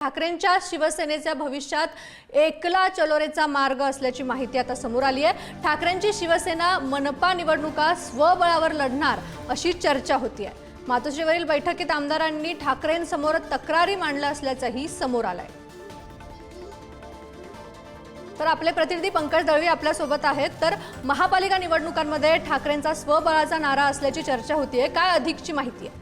ठाकरेंच्या शिवसेनेच्या भविष्यात एकला चलोरेचा मार्ग असल्याची माहिती आता समोर आली आहे। ठाकरेंची शिवसेना मनपा निवडणुका स्वबळावर लढणार अशी चर्चा होती आहे। मातोश्रीवरील बैठकीत आमदारांनी ठाकरेंसमोर तक्रारी मांडल्या असल्याचंही समोर आलंय। तर आपले प्रतिनिधी पंकज दळवी आपल्या सोबत आहेत। तर महापालिका निवडणुकांमध्ये ठाकरेंचा स्वबळाचा नारा असल्याची चर्चा होतीये, काय अधिकची माहिती आहे?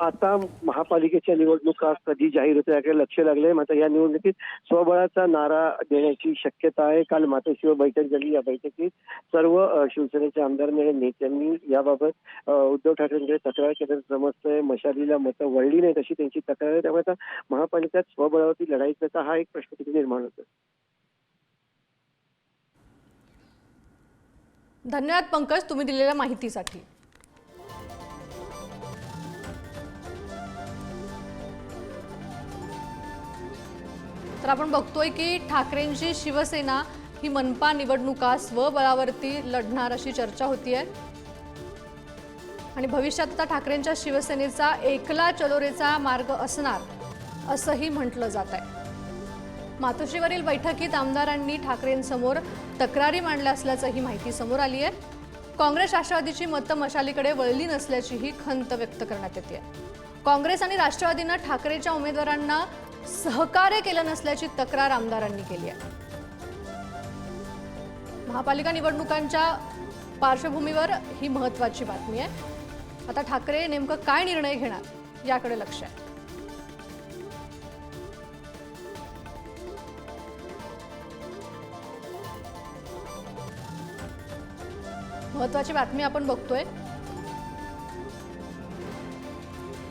आता महापालिकेच्या निवडणुका कधी जाहीर होते याकडे लक्ष लागले। मात्र या निवडणुकीत स्वबळाचा नारा देण्याची शक्यता आहे। काल मातोश्रीवर बैठक झाली। या बैठकीत सर्व शिवसेनेच्या आमदारांनी नेत्यांनी याबाबत उद्धव ठाकरेंकडे तक्रार केल्याचं समजतंय। मशालीला मतं वळली नाहीत अशी त्यांची तक्रार आहे। त्यामुळे आता महापालिकेत स्वबळावरती लढाईचा का हा एक प्रश्न तिथे निर्माण होतो। धन्यवाद पंकज, तुम्ही दिलेल्या माहितीसाठी। तर आपण बघतोय की ठाकरेंची शिवसेना ही मनपा निवडणुका स्वबळावरती लढणार अशी चर्चा होतीये आणि भविष्यात आता ठाकरेंच्या शिवसेनेचा एकला चलोरेचा मार्ग असणार असंही म्हटलं जात आहे। मातोश्रीवरील बैठकीत आमदारांनी ठाकरेंसमोर तक्रारी मांडल्या असल्याचंही माहिती समोर आली आहे। काँग्रेस राष्ट्रवादीची मतं मशालीकडे वळली नसल्याचीही खंत व्यक्त करण्यात येते। काँग्रेस आणि राष्ट्रवादीनं ठाकरेंच्या उमेदवारांना सहकार्य केलं नसल्याची तक्रार आमदारांनी केली आहे। महापालिका निवडणुकांच्या पार्श्वभूमीवर ही महत्त्वाची बातमी आहे। आता ठाकरे नेमकं काय निर्णय घेणार याकडे लक्ष आहे। महत्त्वाची बातमी आपण बघतोय,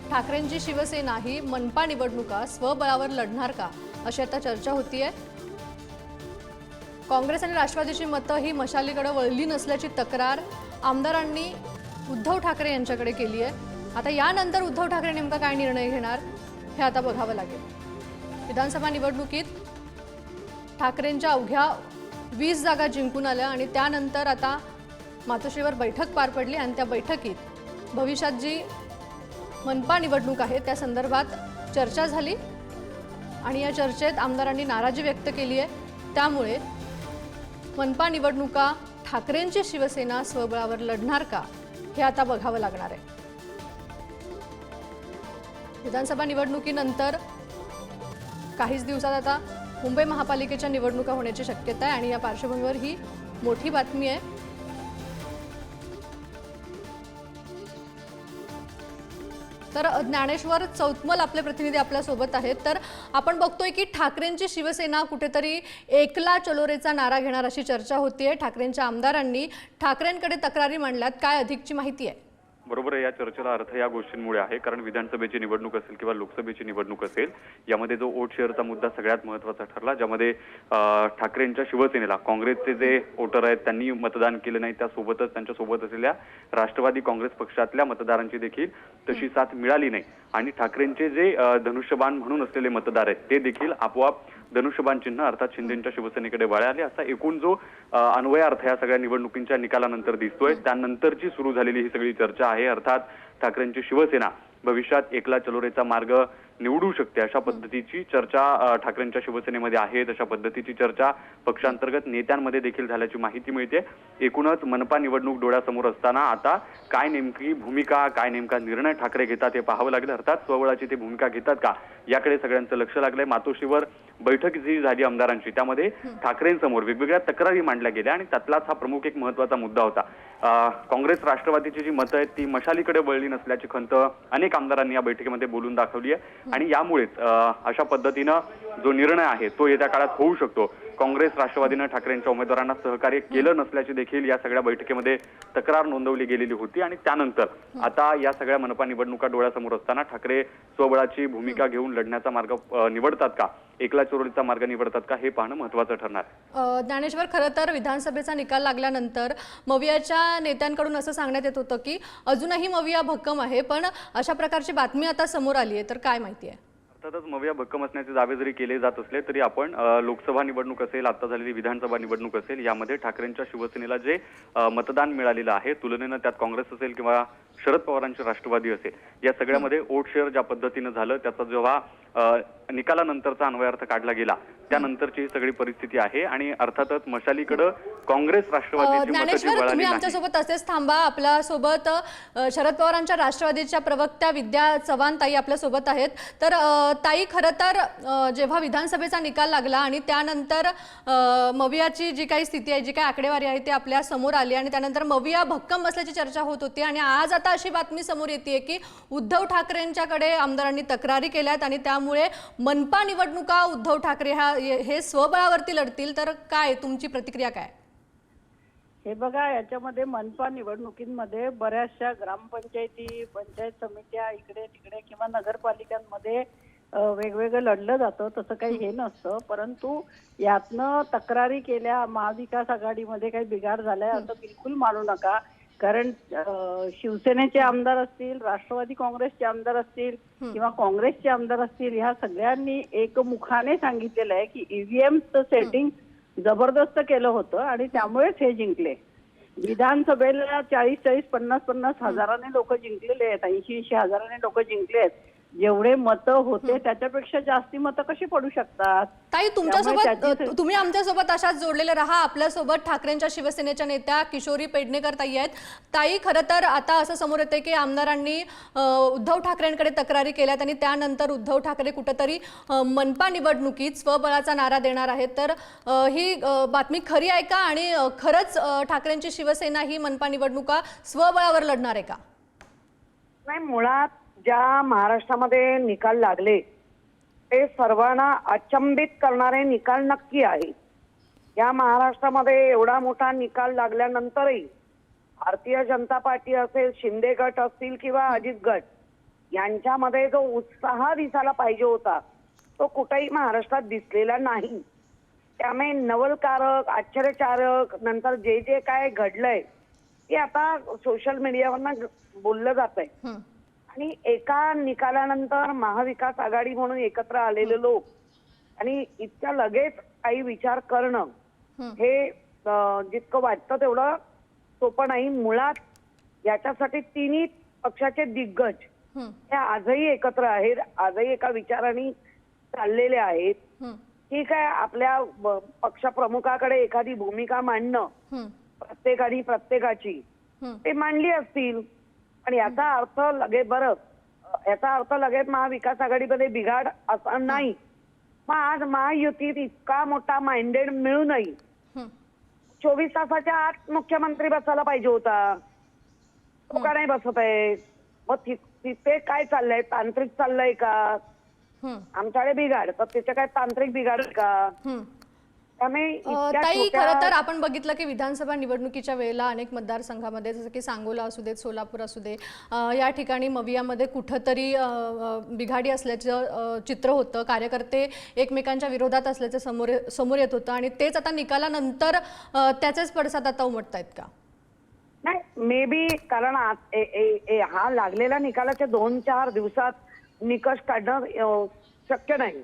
ठाकरेंची शिवसेना ही मनपा निवडणुका स्वबळावर लढणार का अशी आता चर्चा होतीये। काँग्रेस आणि राष्ट्रवादीची मतं ही मशालीकडे वळली नसल्याची तक्रार आमदारांनी उद्धव ठाकरे यांच्याकडे केली आहे। आता यानंतर उद्धव ठाकरे नेमका काय निर्णय घेणार हे आता बघावं लागेल। विधानसभा निवडणुकीत ठाकरेंच्या अवघ्या 20 जागा जिंकून आल्या आणि त्यानंतर आता मातोश्रीवर बैठक पार पडली आणि त्या बैठकीत भविष्यात जी मनपा निवडणूक आहे त्या संदर्भात चर्चा झाली आणि या चर्चेत आमदारांनी नाराजी व्यक्त केली आहे। त्यामुळे मनपा निवडणुका ठाकरेंची शिवसेना स्वबळावर लढणार का हे आता बघावं लागणार आहे। विधानसभा निवडणुकीनंतर काहीच दिवसात आता मुंबई महापालिकेच्या निवडणुका होण्याची शक्यता आहे आणि या पार्श्वभूमीवर ही मोठी बातमी आहे। तर ज्ञानेश्वर चौतमल आपले प्रतिनिधी आपल्या सोबत आहेत। तर आपण बघतोय की ठाकरेंची शिवसेना कुठेतरी एकला चलोरेचा नारा घेणार अशी चर्चा होतीये। ठाकरेंच्या आमदारांनी ठाकरेंकडे तक्रारी मांडल्यात, काय अधिकची माहिती आहे? बरोबर आहे, या चर्चेला अर्थ या गोष्टींमुळे आहे कारण विधानसभेची निवडणूक असेल किंवा लोकसभेची निवडणूक असेल यामध्ये जो वोट शेअरचा मुद्दा सगळ्यात महत्त्वाचा ठरला, ज्यामध्ये ठाकरेंच्या शिवसेनेला काँग्रेसचे जे वोटर आहेत त्यांनी मतदान केलं नाही, त्यासोबतच त्यांच्यासोबत असलेल्या राष्ट्रवादी काँग्रेस पक्षातल्या मतदारांची देखील तशी साथ मिळाली नाही आणि ठाकरेंचे जे धनुष्यबाण म्हणून असलेले मतदार आहेत ते देखील आपोआप धनुष्यबाण चिन्ह अर्थात शिंदेच्या शिवसेनेकडे वळले आले असा एकूण जो अन्वयार्थ या सगळ्या निवडणुकींच्या निकालानंतर दिसतोय। त्यानंतरची सुरू झालेली ही सगळी चर्चा आहे। अर्थात ठाकरेंची शिवसेना भविष्यात एकला चलोरेचा मार्ग निवडू शकते अशा पद्धतीची चर्चा ठाकरेंच्या शिवसेनेमध्ये आहे। तशा पद्धतीची चर्चा पक्षांतर्गत नेत्यांमध्ये देखील झाल्याची माहिती मिळते। एकूणच मनपा निवडणूक डोळ्यासमोर असताना आता काय नेमकी भूमिका, काय नेमका निर्णय ठाकरे घेतात हे पाहावं लागेल। अर्थात स्वबळाची ते भूमिका घेतात का याकडे सगळ्यांचं लक्ष लागलंय। मातोश्रीवर बैठक जी झाली आमदारांची त्यामध्ये ठाकरेंसमोर वेगवेगळ्या तक्रारी मांडल्या गेल्या आणि त्यातलाच हा प्रमुख एक महत्त्वाचा मुद्दा होता। काँग्रेस राष्ट्रवादीची जी मतं आहेत ती मशालीकडे वळली नसल्याची खंत अनेक आमदारांनी या बैठकीमध्ये बोलून दाखवली आहे आणि यामुळेच अशा पद्धतीनं जो निर्णय आहे तो येत्या काळात होऊ शकतो। काँग्रेस राष्ट्रवादीनं ठाकरेंच्या उमेदवारांना सहकार्य केलं नसल्याची देखील या सगळ्या बैठकीमध्ये तक्रार नोंदवली गेलेली होती आणि त्यानंतर आता या सगळ्या मनपा निवडणुका डोळ्यासमोर असताना ठाकरे स्वबळाची भूमिका घेऊन लढण्याचा मार्ग निवडतात का, एकला चलोरेचा मार्ग निवडतात का हे पाहणं महत्त्वाचं ठरणार। ज्ञानेश्वर, खरं तर विधानसभेचा निकाल लागल्यानंतर मवियाच्या नेत्यांकडून असं सांगण्यात येत होतं की अजूनही मविया भक्कम आहे, पण अशा प्रकारची बातमी आता समोर आली आहे, तर काय माहिती आहे? अर्थातच मविया भक्कम असण्याचे दावे जरी केले जात असले तरी आपण लोकसभा निवडणूक असेल, आता झालेली विधानसभा निवडणूक असेल, यामध्ये ठाकरेंच्या शिवसेनेला जे मतदान मिळालेलं आहे तुलनेनं त्यात काँग्रेस असेल किंवा शरद पवारांची राष्ट्रवादी असेल, या सगळ्यामध्ये वोट शेअर ज्या पद्धतीनं झालं त्याचा जेव्हा निकालानंतरचा अन्वयार्थ काढला गेला त्यानंतरची ही सगळी परिस्थिती आहे आणि अर्थातच मशालीकडे काँग्रेस राष्ट्रवादीची मतं जी ज्ञानेश्वर, वळाली तुम्ही नाही. आमच्यासोबत असेच थांबा. आपल्यासोबत शरद पवारांच्या राष्ट्रवादीच्या प्रवक्त्या विद्या चव्हाण ताई आपल्या सोबत आहेत. तर ताई, खरं तर जेव्हा विधानसभेचा निकाल लागला आणि त्यानंतर मवियाची जी काही स्थिती आहे, जी काही आकडेवारी आहे, ते आपल्या समोर आली आणि त्यानंतर मविया भक्कम बसल्याची चर्चा होत होती आणि आज आता अशी बातमी समोर येते की उद्धव ठाकरेंच्याकडे आमदारांनी तक्रारी केल्यात आणि त्यामुळे मनपा निवडणुका उद्धव ठाकरे हे स्वबळावरती लढतील. तर काय तुमची प्रतिक्रिया काय? हे बघा, याच्यामध्ये मनपा निवडणुकीमध्ये बऱ्याचशा ग्रामपंचायती, पंचायत समित्या इकडे तिकडे किंवा नगरपालिकांमध्ये वेगवेगळं लढलं जातं, तसं काही हे नसतं. परंतु यातनं तक्रारी केल्या, महाविकास आघाडीमध्ये काही बिघाड झालाय असं बिलकुल मानू नका. कारण शिवसेनेचे आमदार असतील, राष्ट्रवादी काँग्रेसचे आमदार असतील किंवा काँग्रेसचे आमदार असतील, ह्या सगळ्यांनी एकमुखाने सांगितलेलं आहे की ईव्हीएमचं सेटिंग जबरदस्त केलं होतं आणि त्यामुळेच हे जिंकले. विधानसभेला 40-40, 50-50 हजाराने लोक जिंकलेले आहेत, 80-80 हजाराने लोक जिंकले आहेत. जेवढे मतं होते त्याच्यापेक्षा जास्ती मतं कशी पडू शकतात? ताई, तुम्ही आमच्यासोबत अशाच जोडलेले राहा. आपल्यासोबत ठाकरेंच्या शिवसेनेच्या नेत्या किशोरी पेडणेकर ताई आहेत. ताई, खरं तर आता असं समोर येते की आमदारांनी उद्धव ठाकरेंकडे तक्रारी केल्यात आणि त्यानंतर उद्धव ठाकरे कुठेतरी मनपा निवडणुकीत स्वबळाचा नारा देणार आहेत. तर ही बातमी खरी आहे का आणि खरंच ठाकरेंची शिवसेना ही मनपा निवडणुका स्वबळावर लढणार आहे का? नाही, मुळात ज्या महाराष्ट्रामध्ये निकाल लागले ते सर्वांना अचंबित करणारे निकाल नक्की आहे. या महाराष्ट्रामध्ये एवढा मोठा निकाल लागल्यानंतरही भारतीय जनता पार्टी असेल, शिंदे गट असतील किंवा अजित गट यांच्यामध्ये जो उत्साह दिसायला पाहिजे होता तो कुठेही महाराष्ट्रात दिसलेला नाही. त्यामुळे नवलकारक, आश्चर्यकारक नंतर जे जे काय घडलंय ते आता सोशल मीडियावरनं बोललं जात आहे. आणि एका निकालानंतर महाविकास आघाडी म्हणून एकत्र आलेले लोक आणि इतक्या लगेच काही विचार करणं हे जितकं वाटतं तेवढं सोपं नाही. मुळात याच्यासाठी तिन्ही पक्षाचे दिग्गज हे आजही एकत्र आहेत, आजही एका विचाराने चाललेले आहेत. ठीक आहे, आपल्या पक्षप्रमुखाकडे एखादी भूमिका मांडणं प्रत्येकाने प्रत्येकाची ते मांडली असतील, पण याचा अर्थ लगेच महाविकास आघाडीमध्ये बिघाड असा नाही. मग आज महायुतीत इतका मोठा माइंडेड मिळूनही 24 तासाच्या आत मुख्यमंत्री बसायला पाहिजे होता, तो का नाही बसत आहे? मग तिथे काय चाललंय? तांत्रिक चाललंय का? आमच्याकडे बिघाड, तर तिथे काय तांत्रिक बिघाड का? ताई, खरं तर आपण बघितलं की विधानसभा निवडणुकीच्या वेळेला अनेक मतदारसंघामध्ये जसं की सांगोला असू देत, सोलापूर असू दे, या ठिकाणी मवियामध्ये कुठंतरी बिघाडी असल्याचं चित्र होतं. कार्यकर्ते एकमेकांच्या विरोधात असल्याचं समोर येत होतं आणि तेच आता निकालानंतर त्याचेच पडसाद आता उमटत आहेत का? नाही, मे बी कारण हा लागलेला निकालाच्या 2-4 दिवसात निकष काढणं शक्य नाही.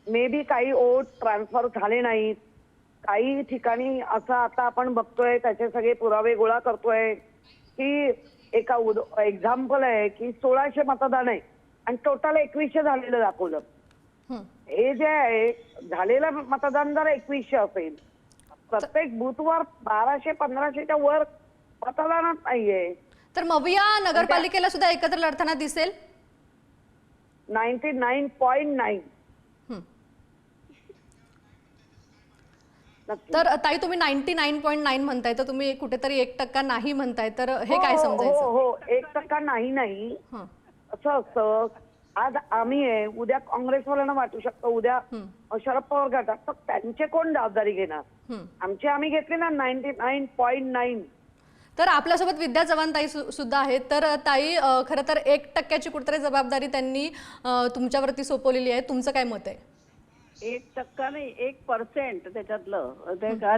मे बी काही वोट ट्रान्सफर झाले नाहीत, काही ठिकाणी असं आता आपण बघतोय, त्याचे सगळे पुरावे गोळा करतोय की एका एक्झाम्पल आहे की 1600 मतदान आहे आणि टोटल 2100 झालेलं दाखवलं. हे जे आहे झालेलं मतदान जर 2100 असेल, प्रत्येक बूथवर 1200-1500च्या वर मतदानच नाहीये. तर मविया नगरपालिकेला सुद्धा एकत्र लढताना दिसेल? 99.9. तर ताई, तुम्ही 99.9 म्हणताय, तर तुम्ही कुठेतरी 1% नाही म्हणताय, तर हे काय समजायचं? हो, 1% नाही असं असतं. आज आम्ही आहे, उद्या काँग्रेसवाल्यांना वाटू शकतो, उद्या शरद पवार गटात, तर त्यांचे कोण जबाबदारी घेणार? आमची आम्ही घेतली ना 99.9. तर आपल्यासोबत विद्या चव्हाण ताई सुद्धा आहेत. तर ताई, खरं तर 1%ची कुठेतरी जबाबदारी त्यांनी तुमच्यावरती सोपवलेली आहे. तुमचं काय मत आहे? 1% नाही, 1% त्याच्यातलं.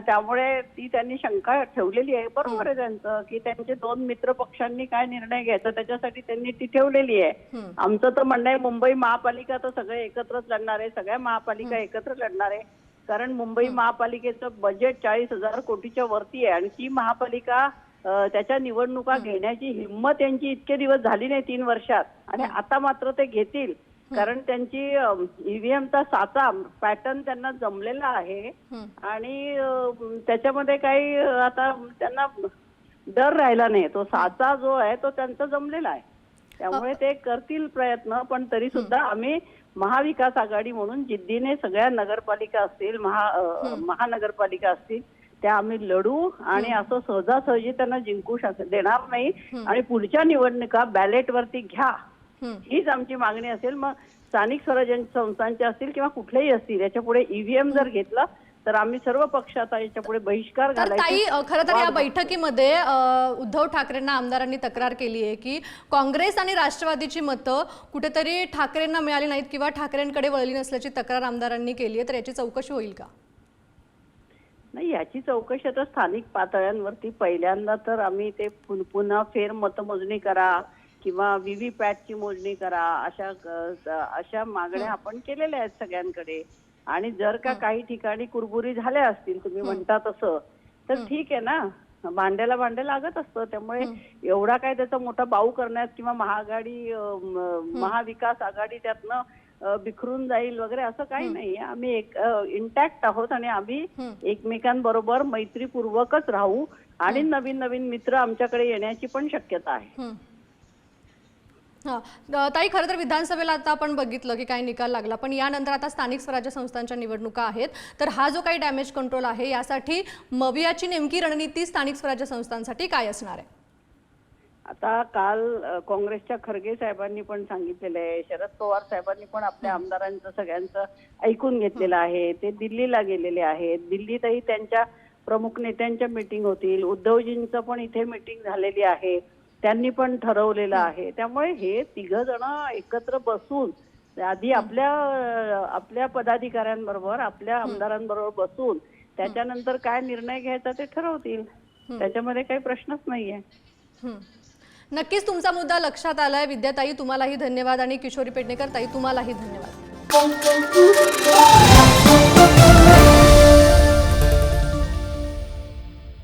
त्यामुळे ती त्यांनी शंका ठेवलेली आहे. बरोबर आहे त्यांचं की त्यांचे 2 मित्र पक्षांनी काय निर्णय घ्यायचा त्याच्यासाठी त्यांनी ती ठेवलेली आहे. आमचं तर म्हणणं आहे मुंबई महापालिका तर सगळे एकत्रच लढणार आहे, सगळ्या महापालिका एकत्र लढणार आहे. कारण मुंबई महापालिकेचं बजेट 40,000 कोटीच्या वरती आहे आणि ती महापालिका त्याच्या निवडणुका घेण्याची हिंमत यांची इतके दिवस झाली नाही 3 वर्षात, आणि आता मात्र ते घेतील. कारण त्यांची ईव्हीएमचा साचा पॅटर्न त्यांना जमलेला आहे आणि त्याच्यामध्ये काही आता त्यांना डर राहिला नाही. तो साचा जो आहे तो त्यांचा जमलेला आहे, त्यामुळे ते करतील प्रयत्न. पण तरी सुद्धा आम्ही महाविकास आघाडी म्हणून जिद्दीने सगळ्या नगरपालिका असतील, महानगरपालिका असतील, त्या आम्ही लढू आणि असं सहजासहजी त्यांना जिंकू देणार नाही. आणि पुढच्या निवडणुका बॅलेटवरती घ्या, हीच आमची मागणी असेल. मग स्थानिक स्वराज्य संस्थांच्या असतील किंवा कुठलेही असतील, याच्या पुढे ईव्हीएम जर घेतला तर आम्ही सर्व पक्ष आता याच्या पुढे बहिष्कार तर ताई, घालायचा. खरं तर या बैठकीमध्ये उद्धव ठाकरेंना आमदारांनी तक्रार केली आहे की काँग्रेस आणि राष्ट्रवादीची मतं कुठेतरी ठाकरेंना मिळाली नाहीत किंवा ठाकरेंकडे वळली नसल्याची तक्रार आमदारांनी केली आहे. तर याची चौकशी होईल का? नाही, याची चौकशी आता स्थानिक पातळ्यांवरती पहिल्यांदा तर आम्ही ते पुन्हा फेर मतमोजणी करा किंवा व्हीव्हीपॅटची मोजणी करा, अशा मागण्या आपण केलेल्या आहेत सगळ्यांकडे. आणि जर का काही ठिकाणी कुरबुरी झाल्या असतील तुम्ही म्हणता तसं, तर ठीक आहे ना, भांड्याला भांडे लागत असतं. त्यामुळे एवढा काय त्याचा मोठा बाऊ करण्यात किंवा महाविकास आघाडी त्यातनं बिखरून जाईल वगैरे असं काही नाही. आम्ही एक इंटॅक्ट आहोत आणि आम्ही एकमेकांबरोबर मैत्रीपूर्वकच राहू आणि नवीन नवीन मित्र आमच्याकडे येण्याची पण शक्यता आहे. ताई, खरं तर विधानसभेला आता आपण बघितलं की काय निकाल लागला, पण यानंतर आता स्थानिक स्वराज्य संस्थांच्या निवडणुका आहेत. तर हा जो काही डॅमेज कंट्रोल आहे, यासाठी मवियाची नेमकी रणनीती स्थानिक स्वराज्य संस्थांसाठी काय असणार आहे? आता काल काँग्रेसच्या खरगे साहेबांनी पण सांगितलेलं आहे, शरद पवार साहेबांनी पण आपल्या आमदारांचं सगळ्यांचं ऐकून घेतलेलं आहे. ते दिल्लीला गेलेले आहेत. दिल्लीतही त्यांच्या प्रमुख नेत्यांच्या मीटिंग होतील. उद्धवजींचं पण इथे मीटिंग झालेली आहे, त्यांनी पण ठरवलेलं आहे. त्यामुळे हे 3 जण एकत्र बसून आधी आपल्या पदाधिकाऱ्यांबरोबर, आपल्या आमदारांबरोबर बसून त्याच्यानंतर काय निर्णय घ्यायचा ते ठरवतील. त्याच्यामध्ये काही प्रश्नच नाहीये. नक्कीच तुमचा मुद्दा लक्षात आलाय. विद्याताई, तुम्हालाही धन्यवाद आणि किशोरी पेडणेकर ताई, तुम्हालाही धन्यवाद.